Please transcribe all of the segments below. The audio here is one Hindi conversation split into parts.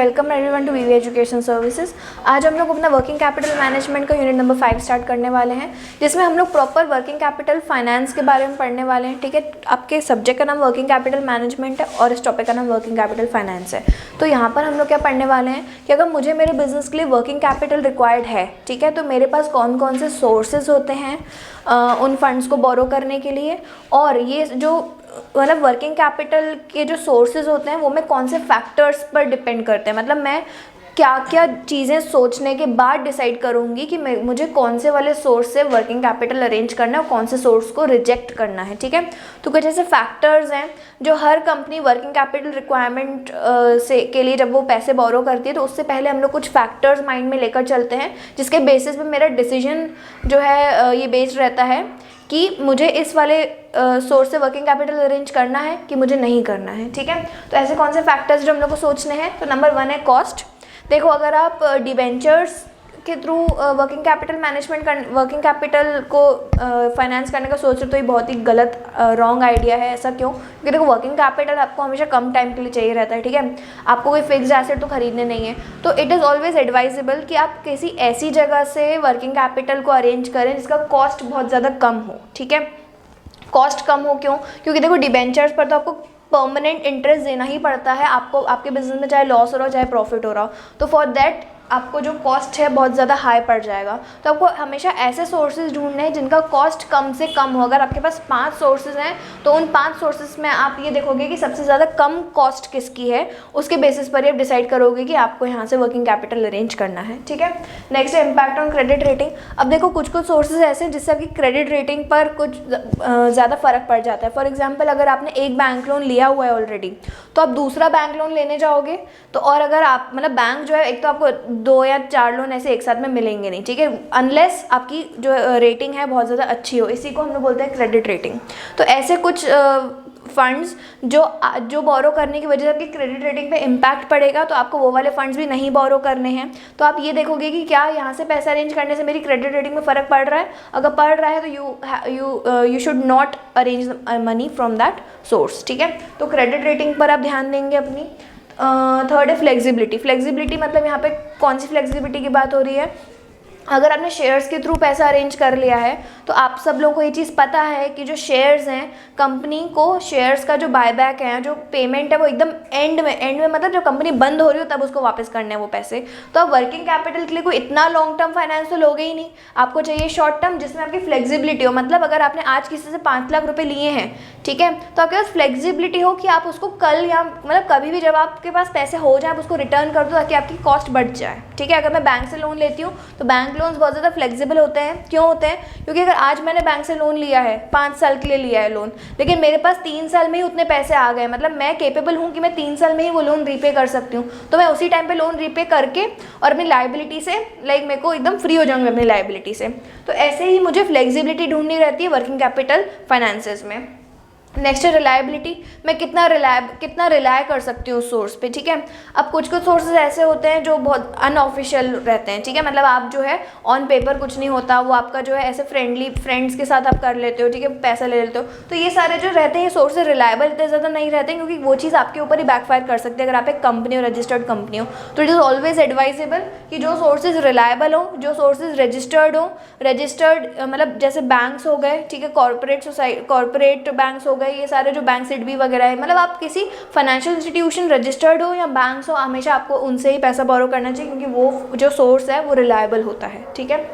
Welcome everyone to VV education services. आज हम लोग अपना वर्किंग कैपिटल मैनेजमेंट का यूनिट नंबर 5 स्टार्ट करने वाले हैं, जिसमें हम लोग प्रॉपर वर्किंग कैपिटल फाइनेंस के बारे में पढ़ने वाले हैं। ठीक है, आपके सब्जेक्ट का नाम वर्किंग कैपिटल मैनेजमेंट है और इस टॉपिक का नाम वर्किंग कैपिटल फाइनेंस है। तो यहाँ पर हम लोग क्या पढ़ने वाले हैं कि अगर मुझे मेरे बिजनेस के लिए वर्किंग कैपिटल रिक्वायर्ड है, ठीक है, तो मेरे पास कौन कौन से सोर्सेज होते हैं उन फंड्स को बोरो करने के लिए, और ये जो मतलब वर्किंग कैपिटल के जो सोर्सेज होते हैं वो मैं कौन से फैक्टर्स पर डिपेंड करते हैं। मतलब मैं क्या क्या चीज़ें सोचने के बाद डिसाइड करूँगी कि मुझे कौन से वाले सोर्स से वर्किंग कैपिटल अरेंज करना है और कौन से सोर्स को रिजेक्ट करना है। ठीक है, तो कुछ ऐसे फैक्टर्स हैं जो हर कंपनी वर्किंग कैपिटल रिक्वायरमेंट से के लिए जब वो पैसे बोरो करती है तो उससे पहले हम लोग कुछ फैक्टर्स माइंड में लेकर चलते हैं, जिसके बेसिस पे मेरा डिसीजन जो है ये बेस्ड रहता है कि मुझे इस वाले सोर्स से वर्किंग कैपिटल अरेंज करना है कि मुझे नहीं करना है। ठीक है, तो ऐसे कौन से फैक्टर्स जो हम लोग को सोचने हैं, तो नंबर 1 है कॉस्ट। देखो, अगर आप डिबेंचर्स के थ्रू वर्किंग कैपिटल को फाइनेंस करने का सोच रहे हो तो ये बहुत ही गलत रॉन्ग आइडिया है। ऐसा क्यों? क्योंकि देखो, वर्किंग कैपिटल आपको हमेशा कम टाइम के लिए चाहिए रहता है। ठीक है, आपको कोई फिक्स्ड एसेट तो खरीदने नहीं है, तो इट इज़ ऑलवेज एडवाइजेबल कि आप किसी ऐसी जगह से वर्किंग कैपिटल को अरेंज करें जिसका कॉस्ट बहुत ज़्यादा कम हो। ठीक है, कॉस्ट कम हो क्यों? क्योंकि देखो, डिबेंचर्स पर तो आपको परमानेंट इंटरेस्ट देना ही पड़ता है, आपको आपके बिजनेस में चाहे लॉस हो रहा हो चाहे प्रॉफिट हो रहा हो, तो फॉर दैट आपको जो कॉस्ट है बहुत ज़्यादा हाई पड़ जाएगा। तो आपको हमेशा ऐसे सोर्सेज ढूंढने हैं जिनका कॉस्ट कम से कम हो। अगर आपके पास 5 सोर्सेज हैं तो उन 5 सोर्सेज में आप ये देखोगे कि सबसे ज़्यादा कम कॉस्ट किसकी है, उसके बेसिस पर ही आप डिसाइड करोगे कि आपको यहाँ से वर्किंग कैपिटल अरेंज करना है। ठीक है, नेक्स्ट है इम्पैक्ट ऑन क्रेडिट रेटिंग। अब देखो, कुछ कुछ सोर्सेज ऐसे हैं जिससे आपकी क्रेडिट रेटिंग पर कुछ ज़्यादा फर्क पड़ जाता है। फॉर एग्जाम्पल, अगर आपने एक बैंक लोन लिया हुआ है ऑलरेडी, तो आप दूसरा बैंक लोन लेने जाओगे तो, और अगर आप मतलब बैंक जो है, एक तो आपको 2 या 4 लोन ऐसे एक साथ में मिलेंगे नहीं। ठीक है, अनलेस आपकी जो रेटिंग है बहुत ज़्यादा अच्छी हो, इसी को हम लोग बोलते हैं क्रेडिट रेटिंग। तो ऐसे कुछ फंड्स जो बोरो करने की वजह से आपकी क्रेडिट रेटिंग पे इम्पैक्ट पड़ेगा, तो आपको वो वाले फंड्स भी नहीं बोरो करने हैं। तो आप ये देखोगे कि क्या यहाँ से पैसा अरेंज करने से मेरी क्रेडिट रेटिंग में फ़र्क पड़ रहा है। अगर पड़ रहा है तो you should not arrange money from that source. ठीक है, तो क्रेडिट रेटिंग पर आप ध्यान देंगे अपनी। थर्ड है फ्लेक्सिबिलिटी। फ्लेक्सिबिलिटी मतलब यहाँ पे कौन सी फ्लेक्सिबिलिटी की बात हो रही है? अगर आपने शेयर्स के थ्रू पैसा अरेंज कर लिया है तो आप सब लोगों को ये चीज़ पता है कि जो शेयर्स हैं, कंपनी को शेयर्स का जो बायबैक है, जो पेमेंट है, वो एकदम एंड में मतलब जब कंपनी बंद हो रही हो तब उसको वापस करने हैं वो पैसे। तो आप वर्किंग कैपिटल के लिए कोई इतना लॉन्ग टर्म फाइनेंस तो लोगे ही नहीं, आपको चाहिए शॉर्ट टर्म जिसमें आपकी फ्लेक्सिबिलिटी हो। मतलब अगर आपने आज किसी से 5 लाख रुपये लिए हैं, ठीक है, तो आपके पास फ्लेक्सिबिलिटी हो कि आप उसको कल या मतलब कभी भी जब आपके पास पैसे हो जाए आप उसको रिटर्न कर दो ताकि आपकी कॉस्ट बढ़ जाए। ठीक है, अगर मैं बैंक से लोन लेती हूँ तो बैंक लोन्स बहुत ज़्यादा फ्लेक्सिबल होते हैं। क्यों होते हैं? क्योंकि अगर आज मैंने बैंक से लोन लिया है, 5 साल के लिए लिया है लोन, लेकिन मेरे पास 3 साल में ही उतने पैसे आ गए, मतलब मैं केपेबल हूँ कि मैं 3 साल में ही वो लोन रीपे कर सकती हूँ, तो मैं उसी टाइम पे लोन रीपे करके और अपनी लाइबिलिटी से मेरे को एकदम फ्री हो जाऊँगी अपनी लाइबिलिटी से। तो ऐसे ही मुझे फ्लेक्सिबिलिटी ढूंढनी रहती है वर्किंग कैपिटल फाइनेंसेस में। नेक्स्ट है रिलायबिलिटी। मैं कितना रिलाय कर सकती हूँ उस सोर्स पे। ठीक है, अब कुछ सोर्सेज ऐसे होते हैं जो बहुत अनऑफिशियल रहते हैं। ठीक है, मतलब आप जो है ऑन पेपर कुछ नहीं होता, वो आपका जो है ऐसे फ्रेंड्स के साथ आप कर लेते हो। ठीक है, पैसा ले लेते हो, तो ये सारे जो रहते हैं ये सोर्सेज रिलायबल इतने ज़्यादा नहीं रहते हैं, क्योंकि वो चीज़ आपके ऊपर ही बैकफायर कर सकती है अगर आप एक कंपनी हो, रजिस्टर्ड कंपनी हो। तो इट इज़ ऑलवेज एडवाइजेबल कि जो सोर्सेज रिलायबल हो, जो सोर्सेज रजिस्टर्ड मतलब जैसे बैंक्स हो गए, ठीक है, कॉर्पोरेट बैंक्स हो गए, ये सारे जो बैंक सिडबी वगैरह है, मतलब आप किसी फाइनेंशियल इंस्टीट्यूशन रजिस्टर्ड हो या बैंक्स हो, हमेशा आपको उनसे ही पैसा बोरो करना चाहिए, क्योंकि वो जो सोर्स है वो रिलायबल होता है। ठीक है,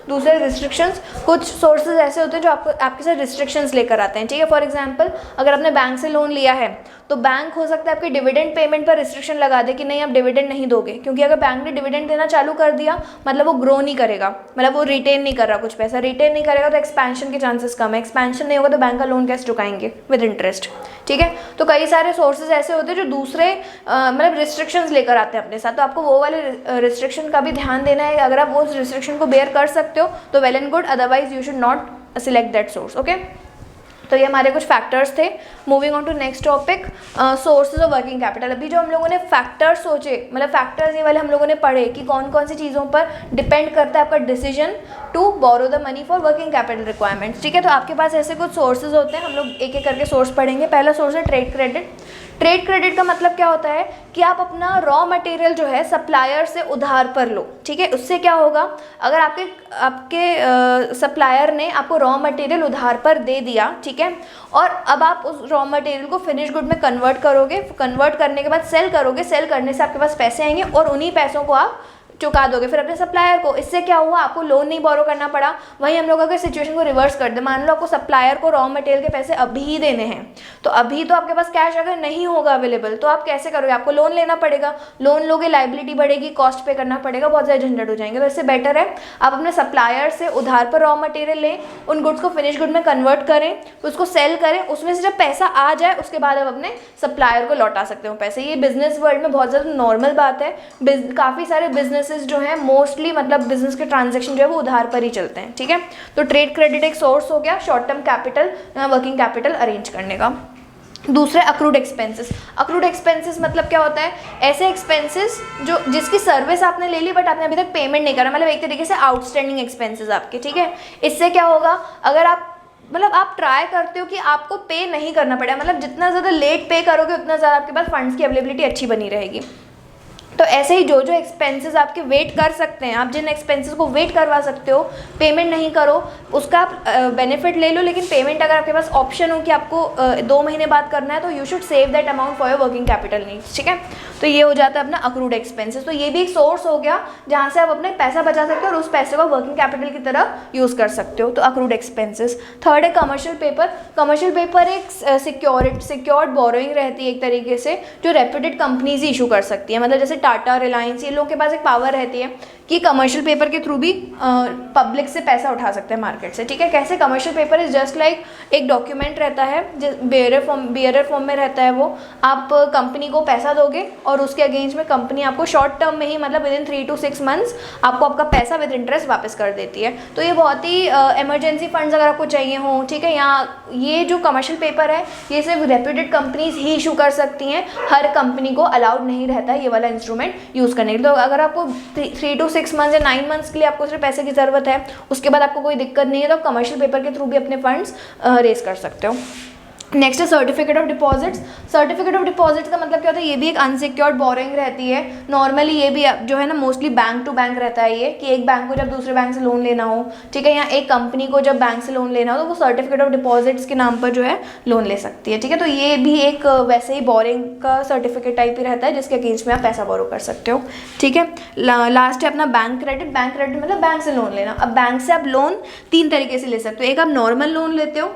दूसरे रिस्ट्रिक्शंस। कुछ सोर्सेज ऐसे होते हैं जो आपके साथ रिस्ट्रिक्शंस लेकर आते हैं। ठीक है, फॉर एग्जांपल, अगर आपने बैंक से लोन लिया है तो बैंक हो सकता है आपके डिविडेंड पेमेंट पर रिस्ट्रिक्शन लगा दे कि नहीं, आप डिविडेंड नहीं दोगे, क्योंकि अगर बैंक ने डिविडेंड देना चालू कर दिया मतलब वो ग्रो नहीं करेगा, मतलब वो रिटेन नहीं कर रहा, कुछ पैसा रिटेन नहीं करेगा तो एक्सपेंशन के चांसेस कम है। एक्सपेंशन नहीं होगा तो बैंक का लोन कैसे चुकाएंगे? With interest. ठीक है, तो कई सारे सोर्सेज ऐसे होते हैं जो दूसरे मतलब रिस्ट्रिक्शंस लेकर आते हैं अपने साथ, तो आपको वो वाले रिस्ट्रिक्शन का भी ध्यान देना है। अगर आप वो रिस्ट्रिक्शन को बेयर कर सकते हो तो well and good, otherwise you should not select that source. Okay, तो ये हमारे कुछ फैक्टर्स थे। Moving on to next topic, sources of working capital. अभी जो हम लोगों ने फैक्टर्स सोचे, मतलब फैक्टर्स ये वाले हम लोगों ने पढ़े कि कौन कौन सी चीज़ों पर डिपेंड करता है आपका decision to borrow the money for working capital requirements. ठीक है, तो आपके पास ऐसे कुछ सोर्सेज होते हैं, हम लोग एक एक करके सोर्स पढ़ेंगे। पहला सोर्स है ट्रेड क्रेडिट। ट्रेड क्रेडिट का मतलब क्या होता है कि आप अपना रॉ मटेरियल जो है सप्लायर से उधार पर लो, ठीक है। उससे क्या होगा, अगर आपके सप्लायर ने आपको रॉ मटेरियल उधार पर दे दिया, ठीक है, और अब आप उस रॉ मटेरियल को फिनिश गुड में कन्वर्ट करोगे, कन्वर्ट करने के बाद सेल करोगे, सेल करने से आपके पास पैसे आएंगे और उन्हीं पैसों को आप चुका दोगे फिर अपने सप्लायर को। इससे क्या हुआ, आपको लोन नहीं बोरो करना पड़ा। वहीं हम लोग अगर सिचुएशन को रिवर्स कर दे, मान लो आपको सप्लायर को रॉ मटेरियल के पैसे अभी ही देने हैं, तो अभी तो आपके पास कैश अगर नहीं होगा अवेलेबल, तो आप कैसे करोगे, आपको लोन लेना पड़ेगा। लोन लोगे, लाइबिलिटी बढ़ेगी, कॉस्ट पे करना पड़ेगा, बहुत ज़्यादा झंझट हो जाएंगे। तो इससे बेटर है आप अपने सप्लायर से उधार पर रॉ मटेरियल लें, उन गुड्स को फिनिश गुड में कन्वर्ट करें, उसको सेल करें, उसमें से जब पैसा आ जाए उसके बाद आप अपने सप्लायर को लौटा सकते हो पैसे। ये बिजनेस वर्ल्ड में बहुत ज़्यादा नॉर्मल बात है। काफ़ी सारे बिजनेसेस जो हैं मोस्टली मतलब बिजनेस के ट्रांजैक्शन जो है वो उधार पर ही चलते हैं, ठीक है। तो ट्रेड क्रेडिट एक सोर्स हो गया short term capital, working capital arrange करने का। दूसरे अक्रूड एक्सपेंसेस। अक्रूड एक्सपेंसेस मतलब क्या होता है, ऐसे एक्सपेंसेस जो जिसकी सर्विस आपने ले ली बट आपने अभी तक पेमेंट नहीं करा, मतलब एक तरीके से आउटस्टैंडिंग एक्सपेंसेस आपके, ठीक है। इससे क्या होगा, अगर आप ट्राई करते हो कि आपको पे नहीं करना पड़े, मतलब जितना ज़्यादा लेट पे करोगे उतना ज़्यादा आपके पास फंड्स की अवेलेबिलिटी अच्छी बनी रहेगी। तो ऐसे ही जो जो एक्सपेंसेस आपके वेट कर सकते हैं, आप जिन एक्सपेंसेस को वेट करवा सकते हो, पेमेंट नहीं करो, उसका आप बेनिफिट ले लो, लेकिन पेमेंट अगर आपके पास ऑप्शन हो कि आपको 2 महीने बाद करना है, तो you should save that amount for your working capital needs, ठीक है। तो ये हो जाता है अपना अक्रूड एक्सपेंसेस। तो ये भी एक सोर्स हो गया जहाँ से आप अपने पैसा बचा सकते हो और उस पैसे को वर्किंग कैपिटल की तरह यूज़ कर सकते हो। तो अक्रूड एक्सपेंसेस। थर्ड है कमर्शियल पेपर। कमर्शियल पेपर एक सिक्योर्ड बोरोइंग रहती है एक तरीके से, जो रेप्यूटेड कंपनीज ही इशू कर सकती है। मतलब जैसे टाटा, रिलायंस, ये लोगों के पास एक पावर रहती है कि कमर्शियल पेपर के थ्रू भी पब्लिक से पैसा उठा सकते हैं मार्केट से, ठीक है। कैसे, commercial paper is just like एक डॉक्यूमेंट रहता है, बियरर फॉर्म में रहता है वो। आप कंपनी को पैसा दोगे और उसके अगेंस्ट में कंपनी आपको शॉर्ट टर्म में ही, मतलब विद इन 3 to 6 months आपको आपका पैसा विद इंटरेस्ट वापस कर देती है। तो ये बहुत ही इमरजेंसी फंड्स अगर आपको चाहिए हों, ठीक है, यहाँ ये जो कमर्शियल पेपर है ये सिर्फ रेप्यूटेड कंपनीज ही इशू कर सकती हैं, हर कंपनी को अलाउड नहीं रहता है ये वाला इंस्ट्रूमेंट यूज़ करने के लिए। तो अगर आपको 3 to 6 months या 9 months के लिए आपको सिर्फ पैसे की ज़रूरत है, उसके बाद आपको कोई दिक्कत नहीं है, तो आप कमर्शियल पेपर के थ्रू भी अपने फंड्स रेज कर सकते हो। नेक्स्ट है certificate of deposits. Certificate of deposits का मतलब क्या होता है, ये भी एक अनसिक्योर्ड बोरिंग रहती है। नॉर्मली ये भी जो है ना मोस्टली बैंक टू बैंक रहता है ये, कि एक बैंक को जब दूसरे बैंक से लोन लेना हो, ठीक है, या एक कंपनी को जब बैंक से लोन लेना हो, तो वो सर्टिफिकेट ऑफ डिपॉजिट्स के नाम पर जो है लोन ले सकती है, ठीक है। तो ये भी एक वैसे ही बोरिंग का सर्टिफिकेट टाइप ही रहता है जिसके अगेंस्ट में आप पैसा बोरो कर सकते हो, ठीक है। लास्ट है अपना बैंक क्रेडिट। बैंक क्रेडिट मतलब बैंक से लोन लेना। अब बैंक से आप लोन 3 तरीके से ले सकते हो। एक, आप नॉर्मल लोन लेते हो,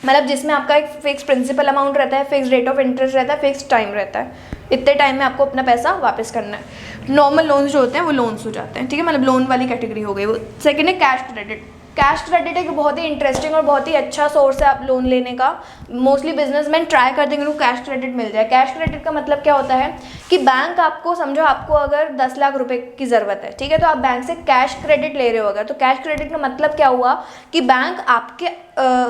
मतलब जिसमें आपका एक फिक्स प्रिंसिपल अमाउंट रहता है, फिक्स रेट ऑफ इंटरेस्ट रहता है, फिक्स टाइम रहता है, इतने टाइम में आपको अपना पैसा वापस करना है। नॉर्मल लोन्स जो होते हैं वो लोन्स हो जाते हैं, ठीक है, मतलब लोन वाली कैटेगरी हो गई वो। सेकंड है कैश क्रेडिट। कैश क्रेडिट एक बहुत ही इंटरेस्टिंग और बहुत ही अच्छा सोर्स है आप लोन लेने का। मोस्टली बिजनेसमैन ट्राई करते हैं कि उनको कैश क्रेडिट मिल जाए। कैश क्रेडिट का मतलब क्या होता है कि बैंक आपको, समझो आपको अगर 10 लाख रुपए की ज़रूरत है, ठीक है, तो आप बैंक से कैश क्रेडिट ले रहे हो अगर, तो कैश क्रेडिट का मतलब क्या हुआ कि बैंक आपके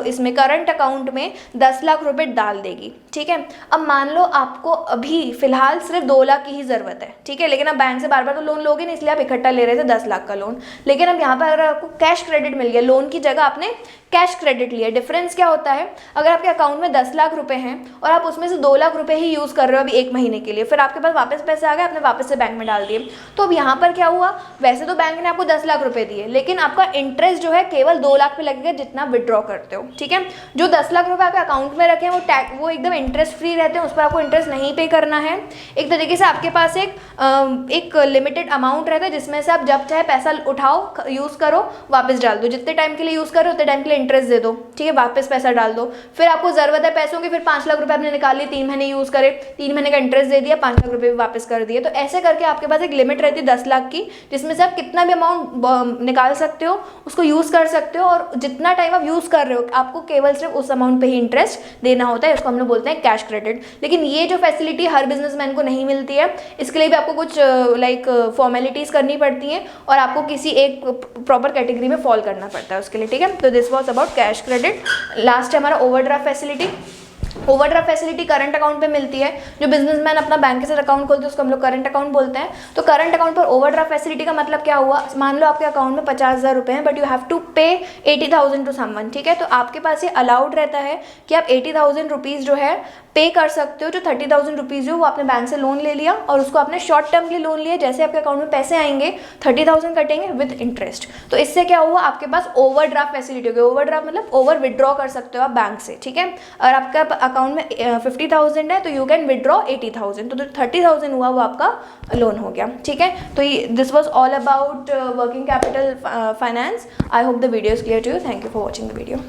इसमें करंट अकाउंट में 10 लाख रुपए डाल देगी, ठीक है। अब मान लो आपको अभी फिलहाल सिर्फ 2 लाख की ही ज़रूरत है, ठीक है, लेकिन आप बैंक से बार बार तो लोन लोगे नहीं, इसलिए आप इकट्ठा ले रहे थे 10 लाख का लोन। लेकिन अब यहाँ पर अगर आपको कैश क्रेडिट मिल गया, लोन की जगह आपने कैश क्रेडिट लिया। डिफरेंस क्या होता है, अगर आपके अकाउंट में 10 लाख रुपए हैं और आप उसमें से 2 लाख रुपए ही यूज़ कर रहे हो अभी 1 महीने के लिए, फिर आपके पास वापस पैसे आ गए, आपने वापस से बैंक में डाल दिए, तो अब यहाँ पर क्या हुआ, वैसे तो बैंक ने आपको 10 लाख रुपए दिए, लेकिन आपका इंटरेस्ट जो है केवल 2 लाख पे लगेगा जितना विड्रॉ करते हो, ठीक है। जो 10 लाख रुपए आपके अकाउंट में रखे हैं वो एकदम इंटरेस्ट फ्री रहते हैं, उस पर आपको इंटरेस्ट नहीं पे करना है। एक तरीके से आपके पास एक लिमिटेड अमाउंट रहता है जिसमें से आप जब चाहे पैसा उठाओ, यूज़ करो, वापस डाल दो, जितने टाइम के लिए यूज़ करो उतने टाइम के लिए इंटरेस्ट दे दो, ठीक है, वापस पैसा डाल दो। फिर आपको ज़रूरत है पैसों की, फिर 5 लाख रुपए आपने निकाल लिए, 3 महीने यूज़ करे, 3 महीने का इंटरेस्ट दे दिया, 5 लाख रुपए भी वापस कर दिए। तो ऐसे करके आपके पास एक लिमिट रहती है 10 लाख की, जिसमें से आप कितना भी अमाउंट निकाल सकते हो, उसको यूज़ कर सकते हो, और जितना टाइम आप यूज़ कर रहे हो आपको केवल सिर्फ उस अमाउंट पे ही इंटरेस्ट देना होता है। इसको हम लोग बोलते हैं कैश क्रेडिट। लेकिन ये जो फैसिलिटी हर बिजनेसमैन को नहीं मिलती है, इसके लिए भी आपको कुछ फॉर्मेलिटीज़ करनी पड़ती हैं और आपको किसी एक प्रॉपर कैटेगरी में फॉल करना पड़ता है उसके लिए, ठीक है। तो this was about cash credit. Last है हमारा overdraft facility. Overdraft facility current account पे मिलती है। जो बिजनेसमैन अपना बैंक से अकाउंट खोलते हैं उसको हम लोग करंट अकाउंट बोलते हैं। तो करंट अकाउंट पर ओवरड्राफ्ट फैसिलिटी का मतलब क्या हुआ, मान लो आपके अकाउंट में 50,000 रुपए हैं, बट यू हैव टू पे 80,000 टू समवन, ठीक है। तो आपके पास ये अलाउड रहता है कि आप 80,000 रुपीज़ जो है पे कर सकते हो। जो 30,000 रुपीज़ हो वो आपने बैंक से लोन ले लिया और उसको आपने शॉर्ट टर्म के लिए लोन लिया, जैसे आपके अकाउंट में पैसे आएंगे 30,000 कटेंगे विद इंटरेस्ट। तो इससे क्या हुआ, आपके पास ओवरड्राफ्ट फैसिलिटी होगी। ओवरड्राफ्ट मतलब ओवर विड्रॉ कर सकते हो आप बैंक से, ठीक है। और आपका अकाउंट में 50,000 है तो यू कैन विड्रॉ 80,000, तो जो 30,000 हुआ वो आपका लोन हो गया, ठीक है। तो this was all about working capital finance. I hope the video is clear to you. Thank you for watching the video.